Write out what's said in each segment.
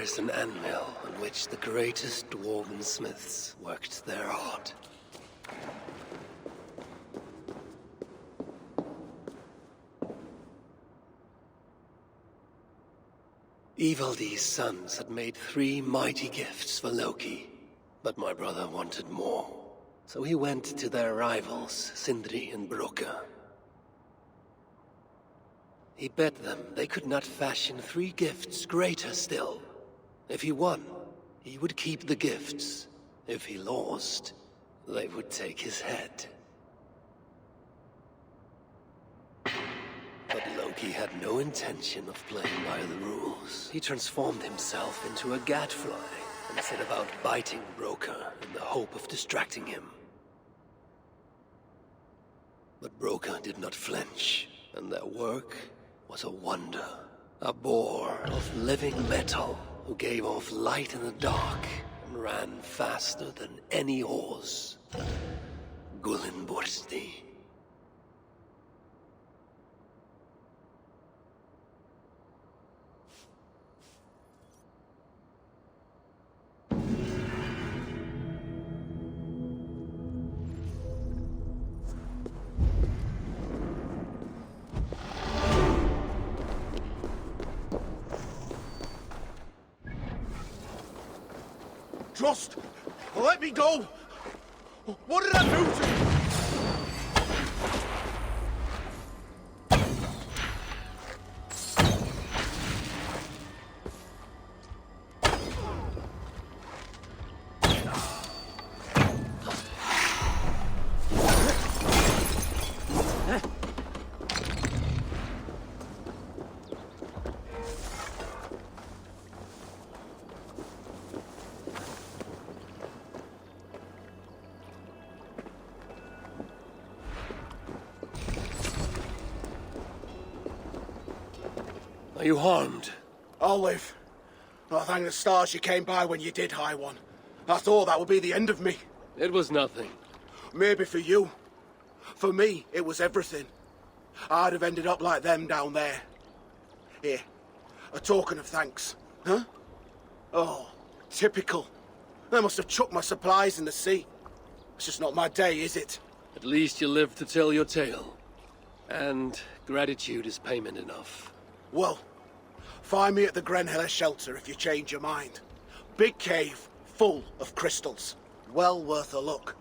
There's an anvil on which the greatest Dwarven smiths worked their art. Ivaldi's sons had made 3 mighty gifts for Loki, but my brother wanted more. So he went to their rivals, Sindri and Broka. He bet them they could not fashion 3 gifts greater still. If he won, he would keep the gifts. If he lost, they would take his head. But Loki had no intention of playing by the rules. He transformed himself into a gadfly and set about biting Broka in the hope of distracting him. But Broka did not flinch, and their work was a wonder. A boar of living metal who gave off light in the dark and ran faster than any horse. Gullinbursti. Trust! Let me go! What did I do to you? Are you harmed? I'll live. I thank the stars you came by when you did, High One. I thought that would be the end of me. It was nothing. Maybe for you. For me, it was everything. I'd have ended up like them down there. Here, a token of thanks. Huh? Oh, typical. I must have chucked my supplies in the sea. It's just not my day, is it? At least you lived to tell your tale. And gratitude is payment enough. Well, find me at the Grenhella shelter if you change your mind. Big cave, full of crystals. Well worth a look.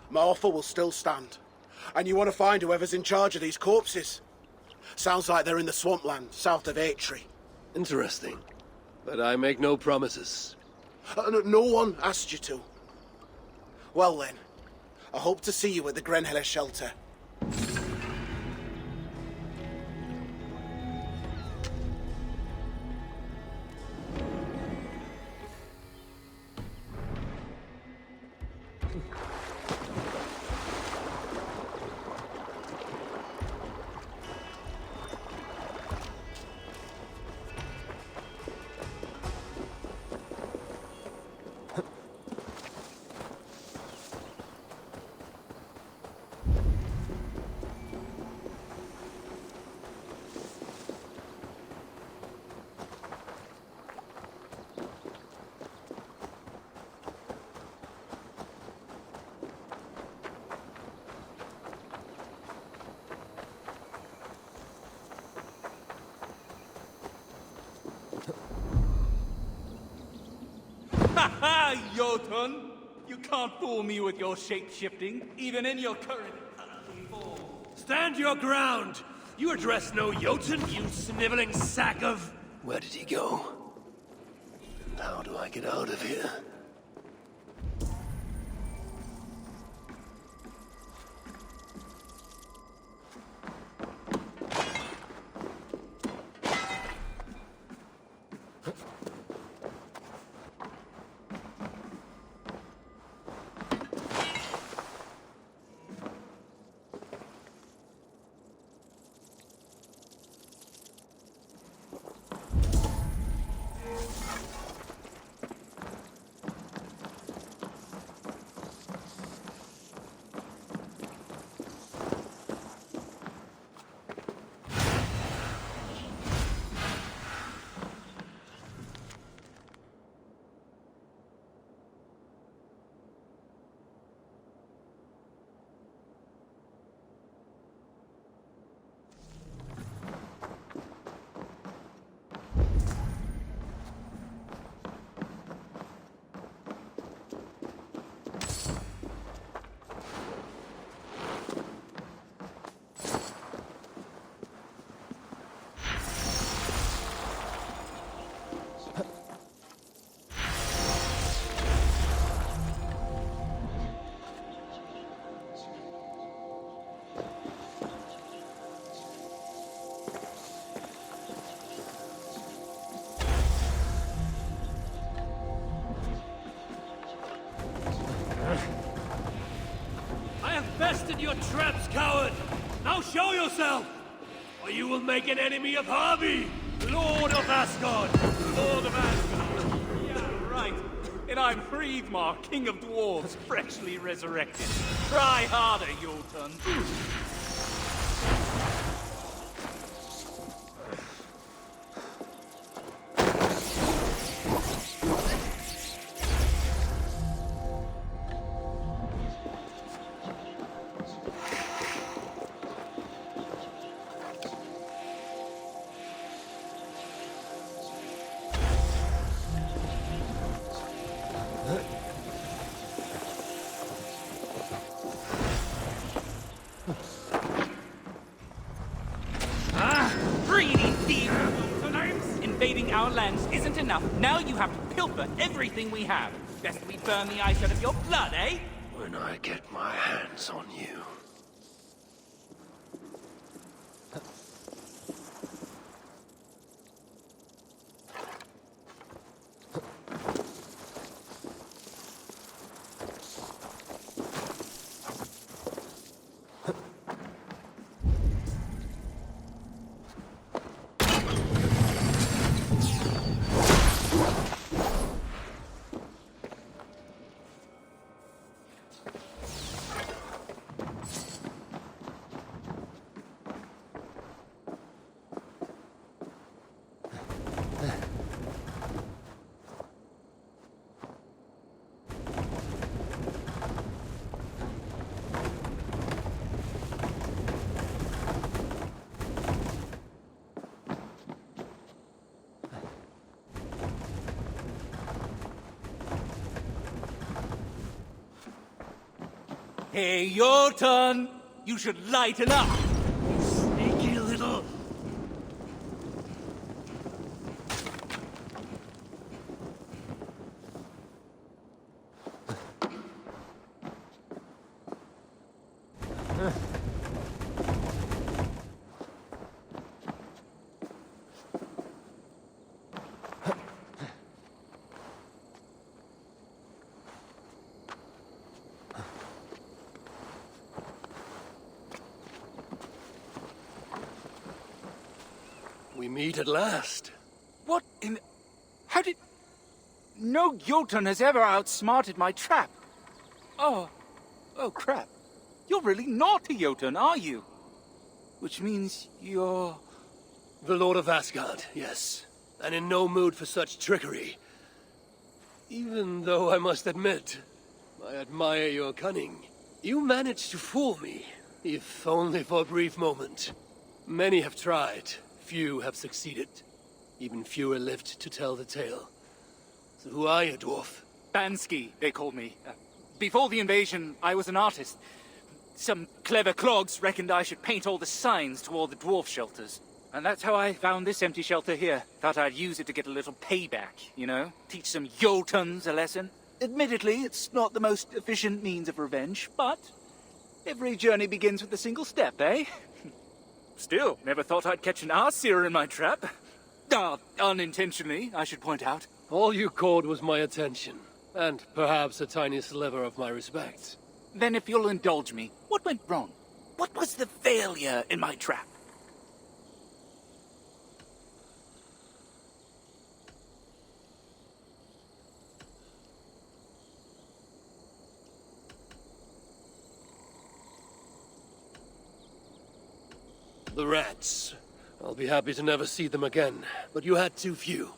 My offer will still stand. And you want to find whoever's in charge of these corpses. Sounds like they're in the swampland, south of Eitri. Interesting. But I make no promises. No one asked you to. Well then, I hope to see you at the Grenhella shelter. Ha, Jotun! You can't fool me with your shape-shifting, even in your current ugly form. Stand your ground! You address no Jotun, you sniveling sack of... Where did he go? And how do I get out of here? traps, coward! Now show yourself! Or you will make an enemy of Harvey, Lord of Asgard! Lord of Asgard. Yeah, right. And I'm Hreidmar, King of Dwarves, freshly resurrected. Try harder, Jotun. Invading our lands isn't enough. Now you have to pilfer everything we have. Best we burn the ice out of your blood, eh? When I get my hands on you. Hey, Jotun! You should lighten up! You sneaky little... We meet at last. What in... How did... No Jotun has ever outsmarted my trap. Oh crap. You're really not a Jotun, are you? Which means you're... The Lord of Asgard, yes. And in no mood for such trickery. Even though I must admit, I admire your cunning. You managed to fool me, if only for a brief moment. Many have tried. Few have succeeded. Even fewer lived to tell the tale. So who are you, dwarf? Bansky, they called me. Before the invasion, I was an artist. Some clever clogs reckoned I should paint all the signs to all the dwarf shelters. And that's how I found this empty shelter here. Thought I'd use it to get a little payback, you know? Teach some Jotuns a lesson. Admittedly, it's not the most efficient means of revenge, but every journey begins with a single step, eh? Still, never thought I'd catch an Aesir in my trap. Unintentionally, I should point out. All you caught was my attention. And perhaps a tiny sliver of my respect. Then if you'll indulge me, what went wrong? What was the failure in my trap? The rats. I'll be happy to never see them again, but you had too few.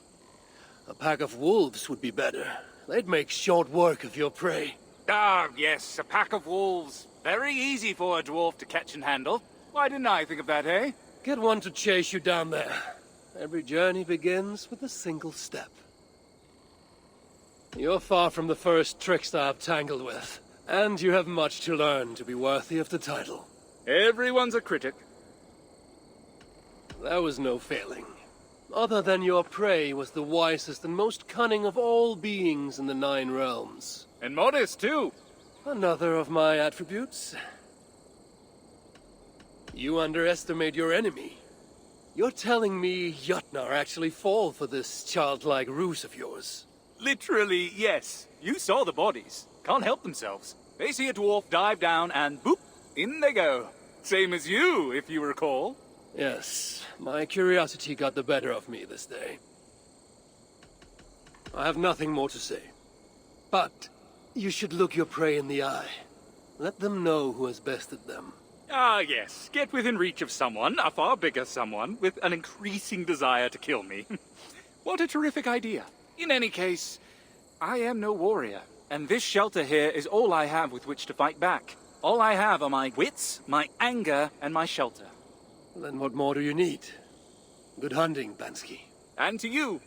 A pack of wolves would be better. They'd make short work of your prey. Ah, yes, a pack of wolves. Very easy for a dwarf to catch and handle. Why didn't I think of that, eh? Get one to chase you down there. Every journey begins with a single step. You're far from the first trickster I've tangled with, and you have much to learn to be worthy of the title. Everyone's a critic. There was no failing. Other than your prey was the wisest and most cunning of all beings in the 9 realms. And modest, too. Another of my attributes. You underestimate your enemy. You're telling me Jotnar actually fall for this childlike ruse of yours? Literally, yes. You saw the bodies. Can't help themselves. They see a dwarf dive down and boop, In they go. Same as you, if you recall. Yes, my curiosity got the better of me this day. I have nothing more to say. But you should look your prey in the eye. Let them know who has bested them. Ah, yes. Get within reach of someone, a far bigger someone, with an increasing desire to kill me. What a terrific idea. In any case, I am no warrior, and this shelter here is all I have with which to fight back. All I have are my wits, my anger, and my shelter. Then what more do you need? Good hunting, Bansky. And to you.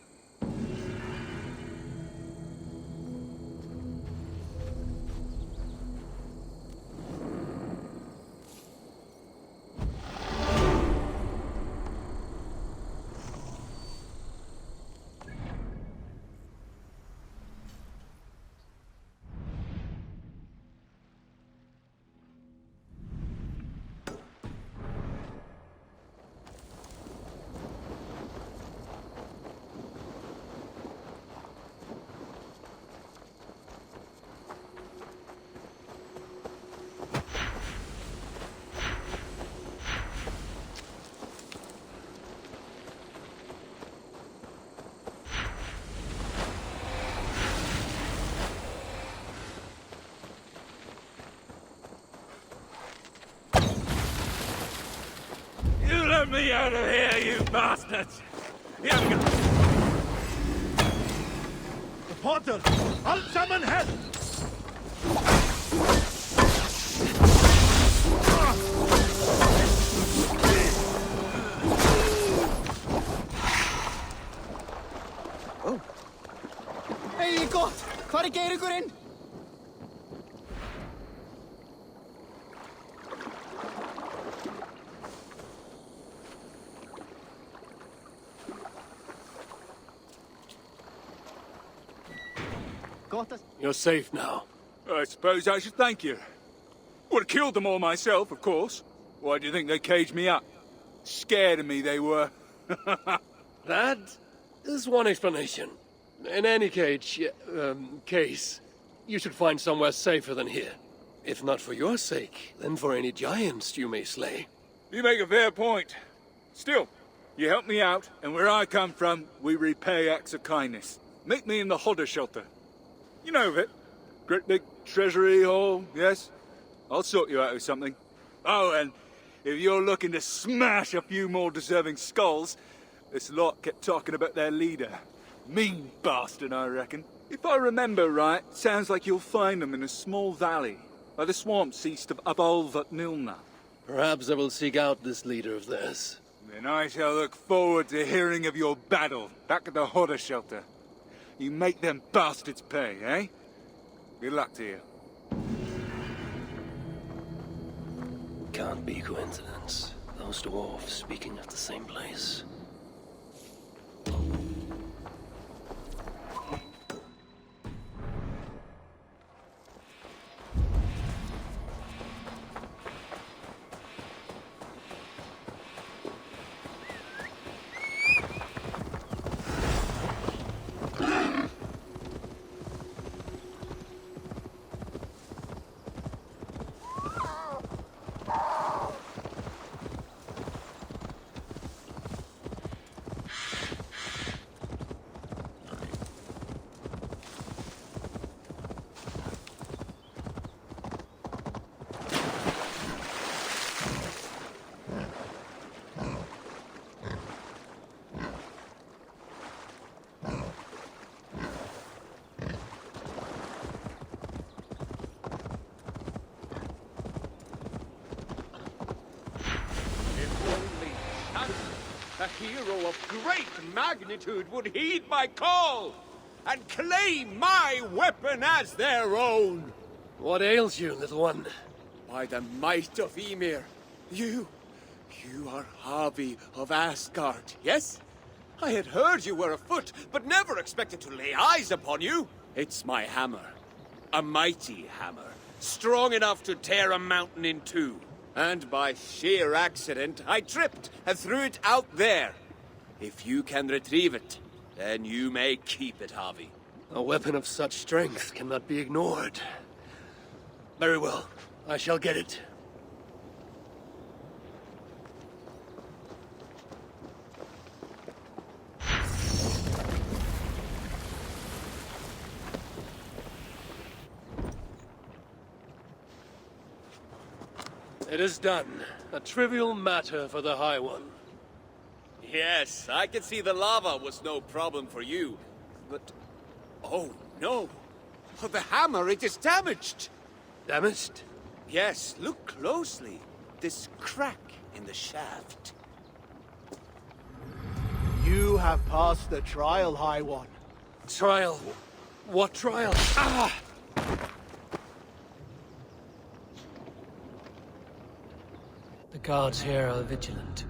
Let me out of here, you bastards! Here we go! Reporter, I'll summon help! Hei, gott! Hvar Geirugurinn? You're safe now. I suppose I should thank you. Would have killed them all myself, of course. Why do you think they caged me up? Scared of me, they were. That is one explanation. In any case, you should find somewhere safer than here. If not for your sake, then for any giants you may slay. You make a fair point. Still, you helped me out, and where I come from, we repay acts of kindness. Meet me in the Hodder shelter. You know of it. Great big treasury hall, yes? I'll sort you out with something. Oh, and if you're looking to smash a few more deserving skulls, this lot kept talking about their leader. Mean bastard, I reckon. If I remember right, sounds like you'll find them in a small valley, by the swamps east of Abolvat Nilna. Perhaps I will seek out this leader of theirs. Then I shall look forward to hearing of your battle back at the Hodder shelter. You make them bastards pay, eh? Good luck to you. Can't be coincidence. Those dwarves speaking of the same place. A hero of great magnitude would heed my call and claim my weapon as their own. What ails you, little one? By the might of Ymir, you are Havi of Asgard, yes? I had heard you were afoot, but never expected to lay eyes upon you. It's my hammer. A mighty hammer, strong enough to tear a mountain in two. And by sheer accident, I tripped and threw it out there. If you can retrieve it, then you may keep it, Havi. A weapon of such strength cannot be ignored. Very well. I shall get it. It is done. A trivial matter for the High One. Yes, I can see the lava was no problem for you. But... oh no! The hammer, it is damaged! Damaged? Yes, look closely. This crack in the shaft. You have passed the trial, High One. Trial? What trial? Ah! The guards here are vigilant.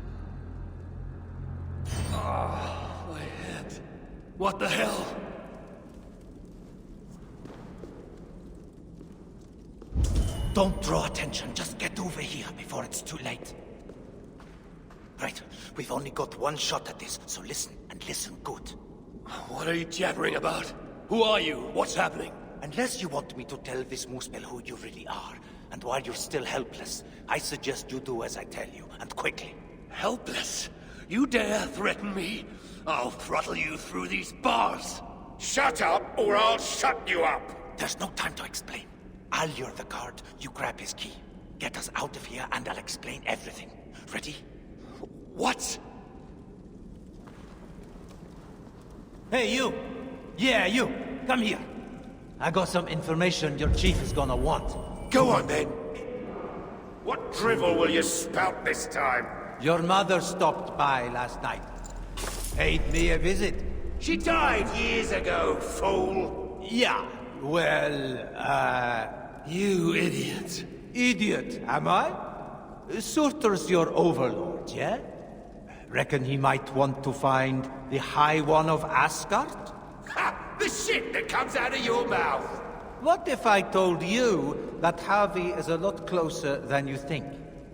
Ah, my head. What the hell? Don't draw attention. Just get over here before it's too late. Right. We've only got one shot at this, so listen, and listen good. What are you jabbering about? Who are you? What's happening? Unless you want me to tell this Muspel who you really are, and while you're still helpless, I suggest you do as I tell you, and quickly. Helpless? You dare threaten me? I'll throttle you through these bars! Shut up, or I'll shut you up! There's no time to explain. I'll lure the guard, you grab his key. Get us out of here, and I'll explain everything. Ready? What? Hey, you! Yeah, you! Come here. I got some information your chief is gonna want. Go on, then. What drivel will you spout this time? Your mother stopped by last night. Paid me a visit. She died years ago, fool. Yeah, well, You idiot. idiot, am I? Surtur's your overlord, yeah? Reckon he might want to find the High One of Asgard? Ha! The shit that comes out of your mouth! What if I told you that Harvey is a lot closer than you think?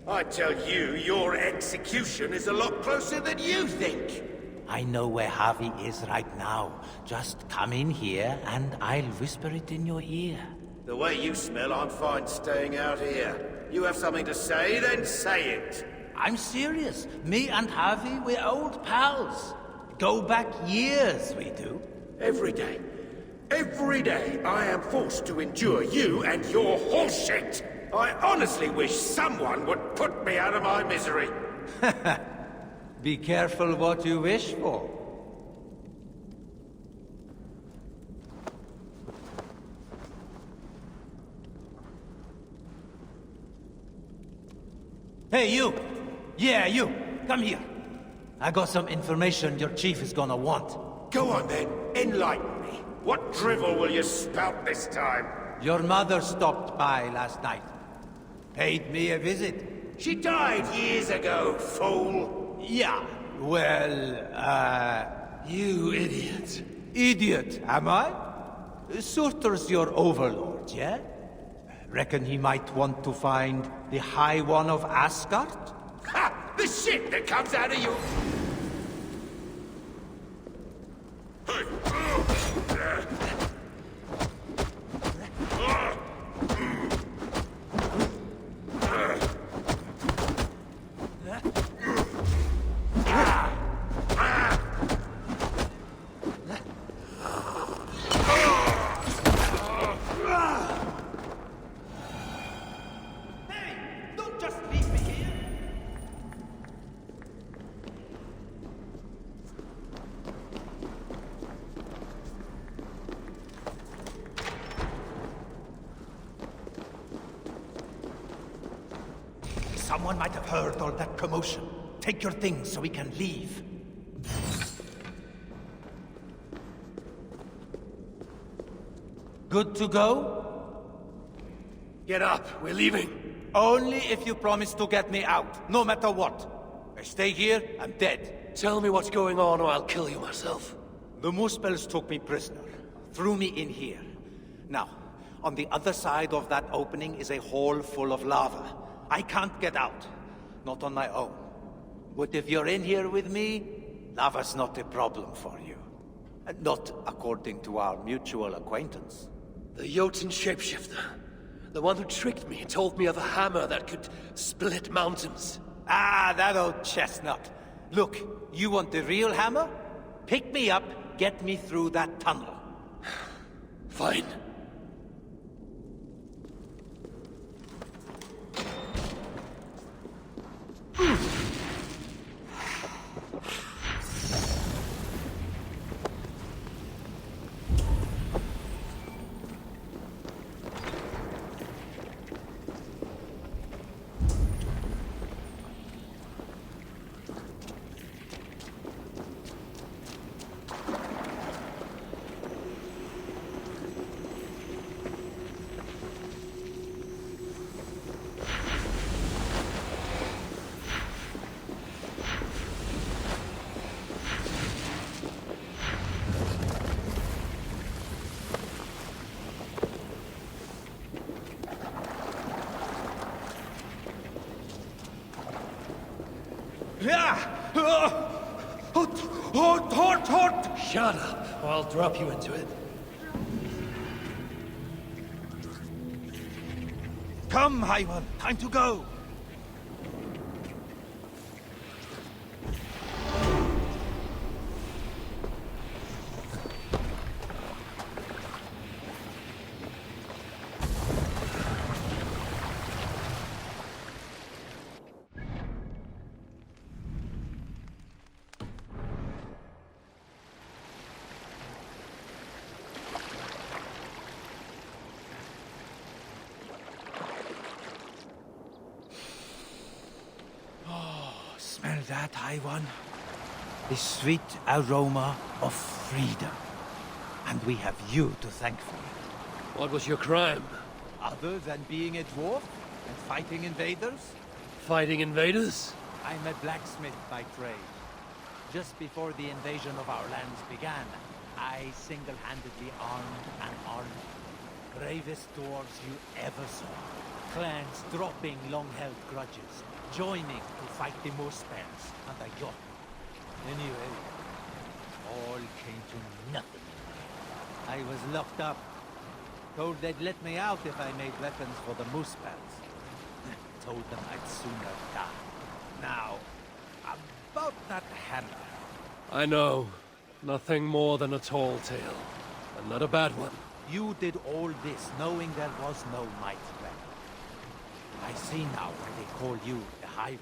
I tell you, your execution is a lot closer than you think. I know where Harvey is right now. Just come in here and I'll whisper it in your ear. The way you smell, I'm fine staying out here. You have something to say, then say it. I'm serious. Me and Harvey, we're old pals. Go back years, we do. Every day, I am forced to endure you and your horseshit. I honestly wish someone would put me out of my misery. Be careful what you wish for. Hey, you! Yeah, you! Come here. I got some information your chief is gonna want. Go on then, enlighten me. What drivel will you spout this time? Your mother stopped by last night. Paid me a visit. She died years ago, fool. Yeah, well, You idiot. idiot, am I? Surtur's your overlord, yeah? Reckon he might want to find the High One of Asgard? Ha! The shit that comes out of you! Don't just leave me here! Someone might have heard all that commotion. Take your things so we can leave. Good to go? Get up. We're leaving. Only if you promise to get me out, no matter what. I stay here, I'm dead. Tell me what's going on or I'll kill you myself. The Muspels took me prisoner, threw me in here. Now, on the other side of that opening is a hole full of lava. I can't get out, not on my own. But if you're in here with me, lava's not a problem for you. Not according to our mutual acquaintance. The Jotun shapeshifter. The one who tricked me, told me of a hammer that could split mountains. Ah, that old chestnut. Look, you want the real hammer? Pick me up, get me through that tunnel. Hot! Hot! Hot! Hot! Shut up, or I'll drop you into it. Come, Hyman, time to go! Smell that, High One? The sweet aroma of freedom. And we have you to thank for it. What was your crime? Other than being a dwarf and fighting invaders? Fighting invaders? I'm a blacksmith by trade. Just before the invasion of our lands began, I single-handedly armed an army. Bravest dwarves you ever saw. Clans dropping long-held grudges, joining to fight the Muspels and the Jotun. Anyway, all came to nothing. I was locked up. Told they'd let me out if I made weapons for the Muspels. Told them I'd sooner die. Now, about that hammer. I know. Nothing more than a tall tale. And not a bad one. You did all this knowing there was no might left. I see now why they call you the High One.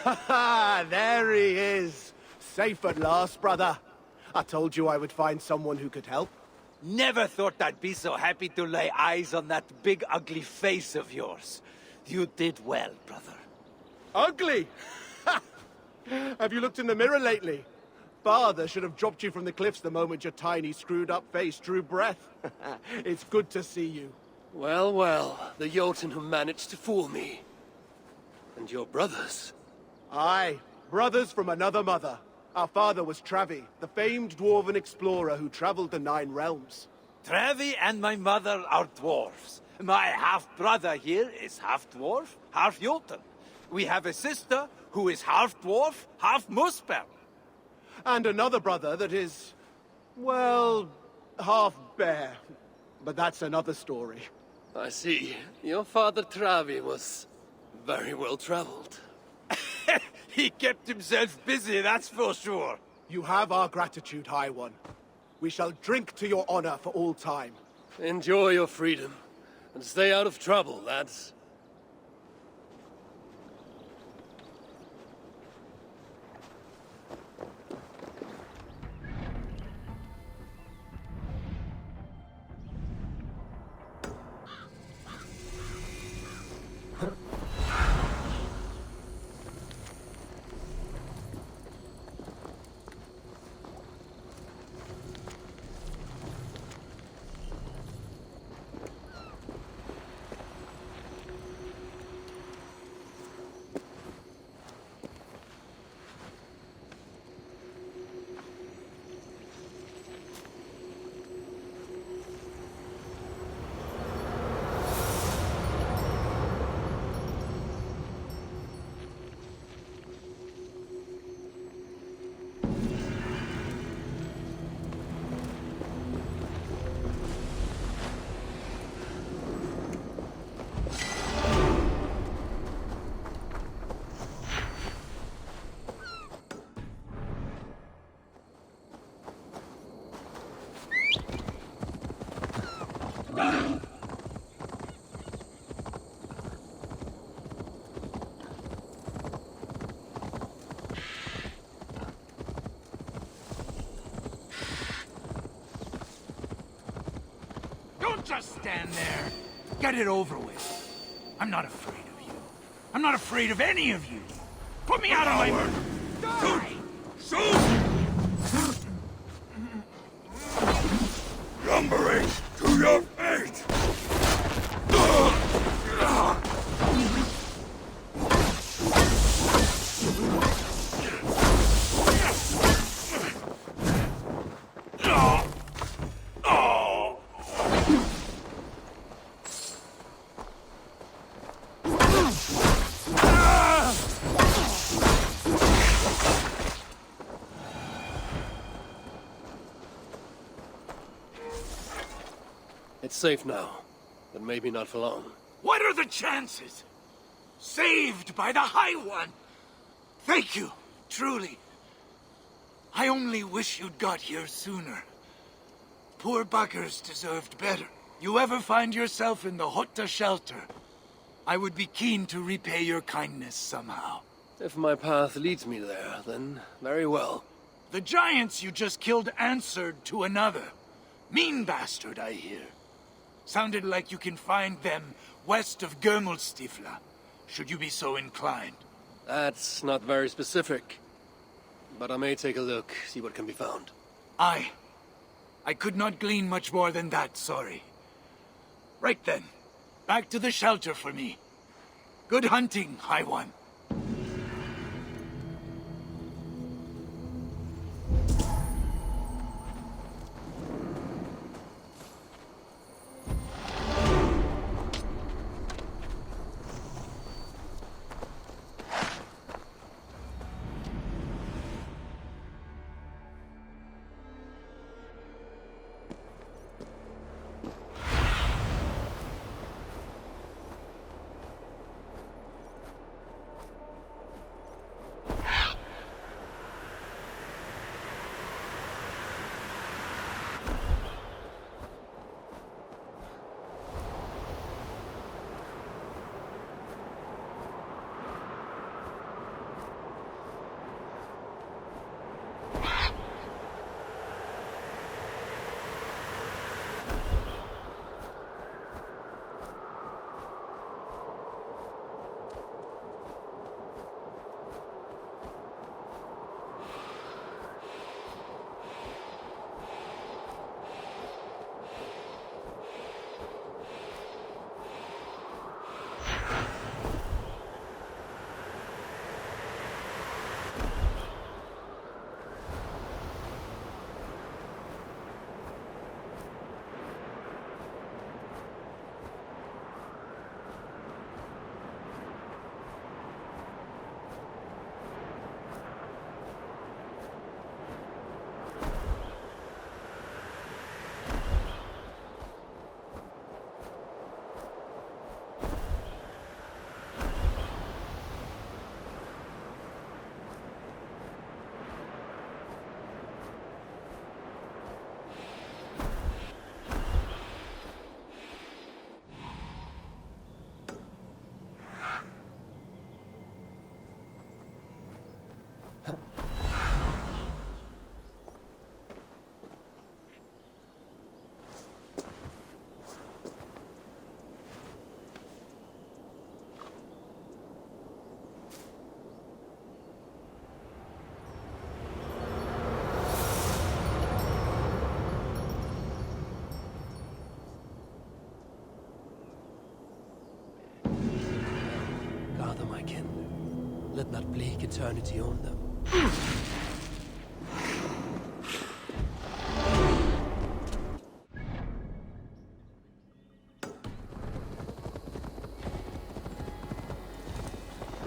Ha! There he is! Safe at last, brother. I told you I would find someone who could help. Never thought I'd be so happy to lay eyes on that big ugly face of yours. You did well, brother. Ugly? Ha! Have you looked in the mirror lately? Father should have dropped you from the cliffs the moment your tiny, screwed-up face drew breath. It's good to see you. Well, well, the Jotun who managed to fool me. And your brothers. Aye, brothers from another mother. Our father was Travi, the famed dwarven explorer who traveled the 9 realms. Travi and my mother are dwarves. My half-brother here is half-dwarf, half-Jotun. We have a sister who is half-dwarf, half-Muspel. And another brother that is, well, half-bear. But that's another story. I see. Your father Travi was very well traveled. He kept himself busy, that's for sure. You have our gratitude, High One. We shall drink to your honor for all time. Enjoy your freedom, and stay out of trouble, lads. Just stand there. Get it over with. I'm not afraid of you. I'm not afraid of any of you. Put me out of my... Die! Shoot! Lumbering to your fate! It's safe now, but maybe not for long. What are the chances? Saved by the High One! Thank you, truly. I only wish you'd got here sooner. Poor buggers deserved better. You ever find yourself in the Hotta shelter, I would be keen to repay your kindness somehow. If my path leads me there, then very well. The giants you just killed answered to another. Mean bastard, I hear. Sounded like you can find them west of Gömulstifla, should you be so inclined. That's not very specific. But I may take a look, see what can be found. I could not glean much more than that, sorry. Right then, back to the shelter for me. Good hunting, High One. Let not bleak eternity own them.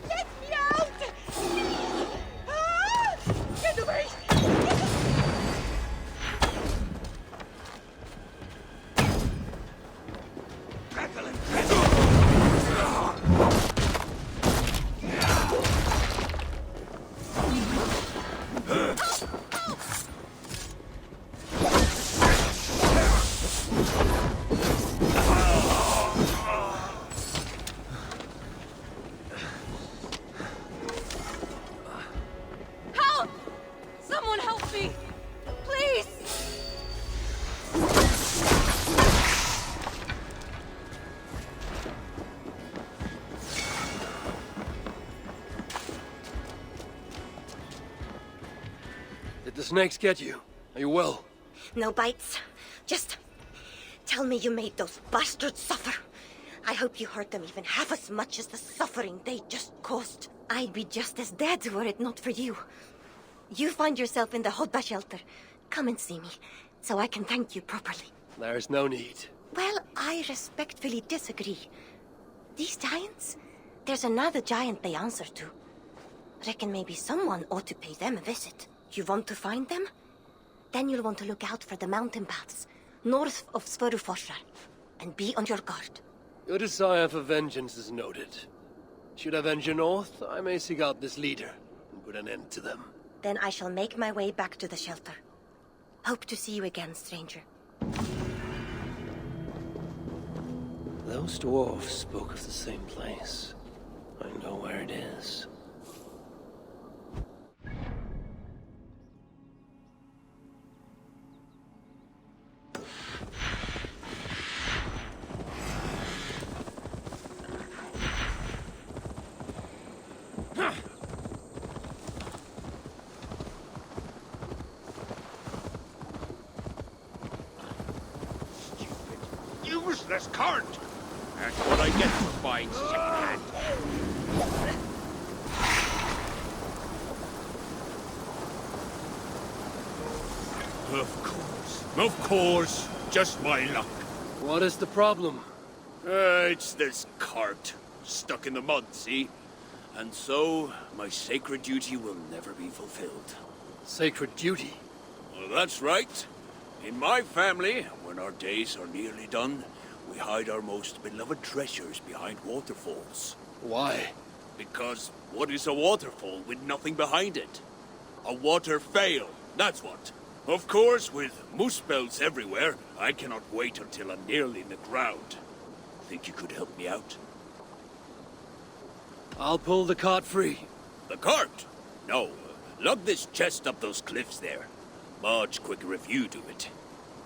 Let me out! Ah! Get away! Help! Someone help me! Please! the snakes get you? Are you well? No bites. Just tell me you made those bastards suffer. I hope you hurt them even half as much as the suffering they just caused. I'd be just as dead were it not for you. You find yourself in the Hodda shelter. Come and see me, so I can thank you properly. There's no need. Well, I respectfully disagree. These giants? There's another giant they answer to. Reckon maybe someone ought to pay them a visit. You want to find them? Then you'll want to look out for the mountain paths, north of Svartalfheim, and be on your guard. Your desire for vengeance is noted. Should I venture north, I may seek out this leader and put an end to them. Then I shall make my way back to the shelter. Hope to see you again, stranger. Those dwarves spoke of the same place. I know where it is. Useless cart! That's what I get for buying secondhand. Of course. Just my luck. What is the problem? It's this cart. Stuck in the mud, see? And so, my sacred duty will never be fulfilled. Sacred duty? Well, that's right. In my family, when our days are nearly done, we hide our most beloved treasures behind waterfalls. Why? Because what is a waterfall with nothing behind it? A water fail, that's what. Of course, with moose bells everywhere, I cannot wait until I'm nearly in the ground. Think you could help me out? I'll pull the cart free. The cart? No. Lug this chest up those cliffs there. Much quicker if you do it.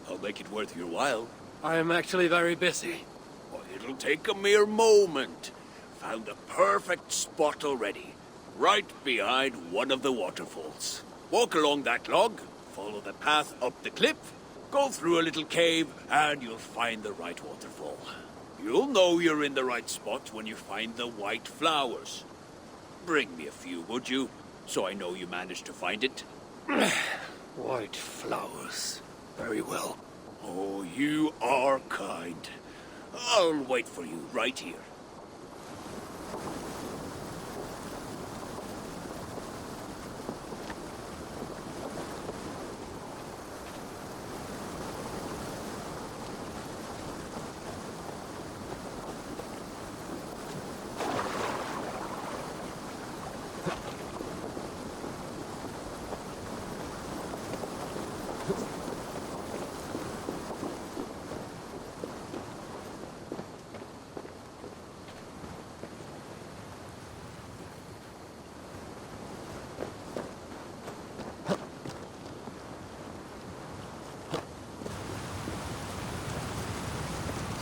I'll make it worth your while. I am actually very busy. Well, it'll take a mere moment. Found the perfect spot already. Right behind one of the waterfalls. Walk along that log, follow the path up the cliff, go through a little cave, and you'll find the right waterfall. You'll know you're in the right spot when you find the white flowers. Bring me a few, would you? So I know you managed to find it. White flowers. Very well. Oh, you are kind. I'll wait for you right here.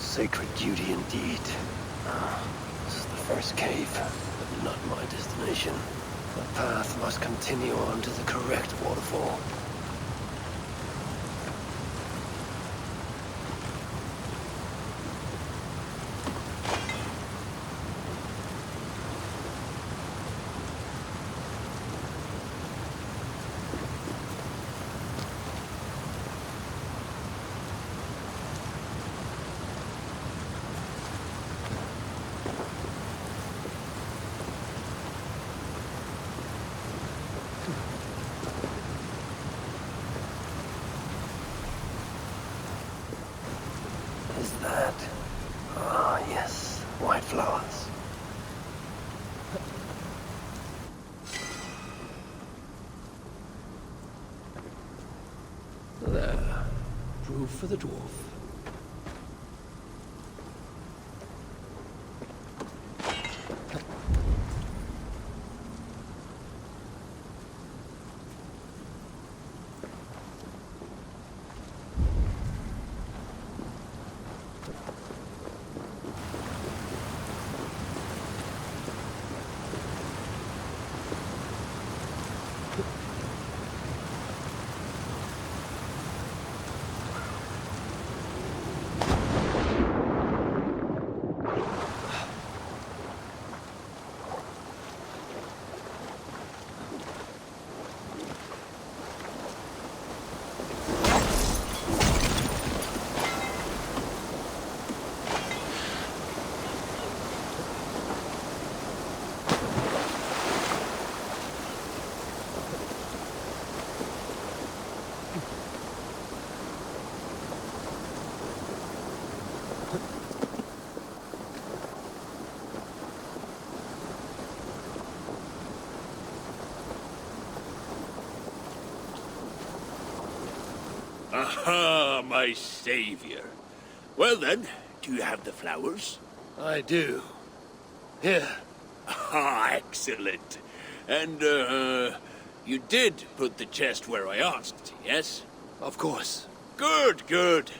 Sacred duty indeed. This is the first cave, but not my destination. The path must continue on to the correct waterfall. Is that? Ah, yes. White flowers. There. Proof for the dwarf. Aha, my savior. Well then, do you have the flowers? I do. Here. Ah, excellent. And, you did put the chest where I asked, yes? Of course. Good, good.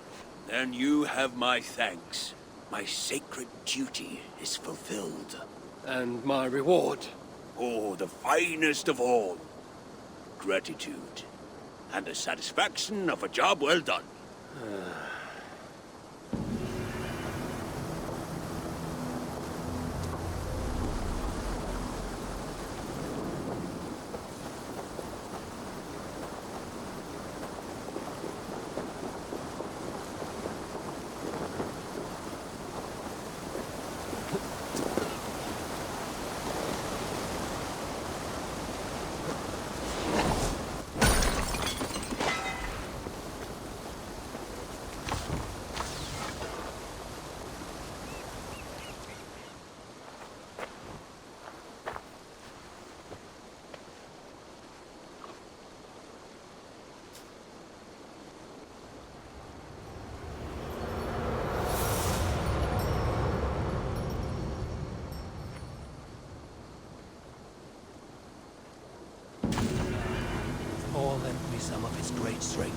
Then you have my thanks. My sacred duty is fulfilled. And my reward? Oh, the finest of all. Gratitude. And the satisfaction of a job well done. Thor lent me some of his great strength.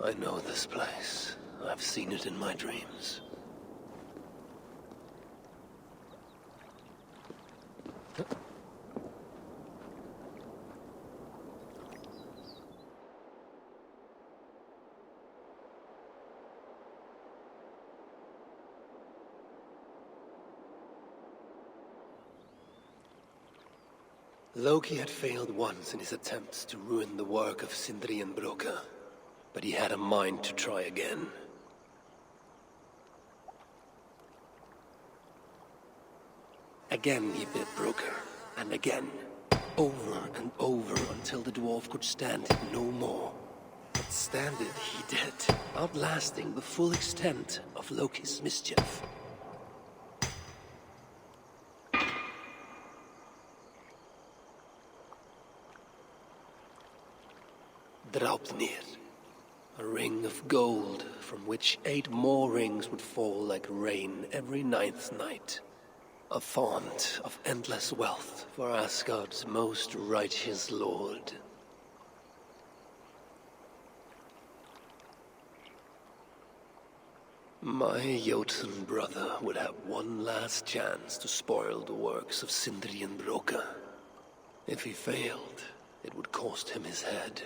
I know this place. I've seen it in my dreams. Loki had failed once in his attempts to ruin the work of Sindri and Broka. But he had a mind to try again. Again he bit Broker, and again. Over and over until the dwarf could stand it no more. But stand it he did, outlasting the full extent of Loki's mischief. Draupnir. A ring of gold, from which 8 more rings would fall like rain every 9th night. A font of endless wealth for Asgard's most righteous lord. My Jotun brother would have one last chance to spoil the works of Sindri and Broka. If he failed, it would cost him his head.